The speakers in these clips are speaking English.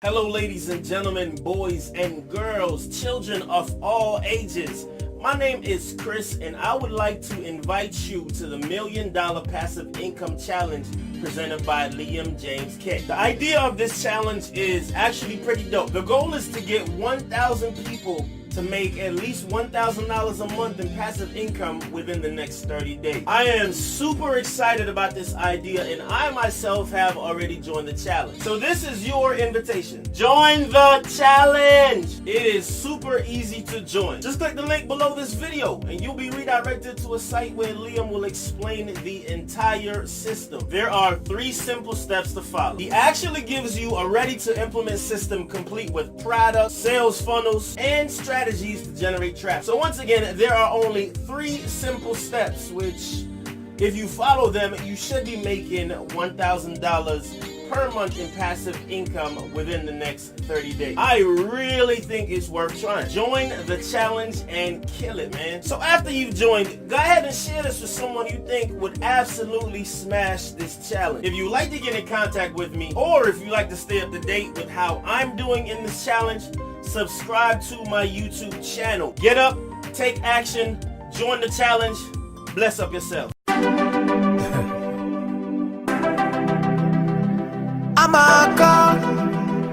Hello ladies and gentlemen, boys and girls, children of all ages. My name is Chris and I would like to invite you to the $1 Million Passive Income Challenge presented by MillionZ. The idea of this challenge is actually pretty dope. The goal is to get 1,000 people to make at least $1,000 a month in passive income within the next 30 days. I am super excited about this idea and I myself have already joined the challenge. So this is your invitation. Join the challenge! It is super easy to join. Just click the link below this video and you'll be redirected to a site where Liam will explain the entire system. There are 3 simple steps to follow. He actually gives you a ready to implement system complete with products, sales funnels, and strategies to generate traffic. So once again, there are only 3 simple steps which, if you follow them, you should be making $1,000 per month in passive income within the next 30 days. I really think it's worth trying. Join the challenge and kill it, man. So after you've joined, go ahead and share this with someone you think would absolutely smash this challenge. If you'd like to get in contact with me, or if you'd like to stay up to date with how I'm doing in this challenge, subscribe to my YouTube channel. Get up, take action, join the challenge, bless up yourself. I'm a god,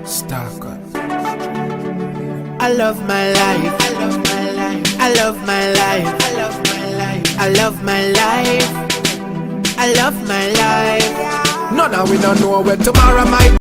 stalker. I love my life. I love my life. I love my life. I love my life. I love my life. I love my life. None of we don't know where tomorrow might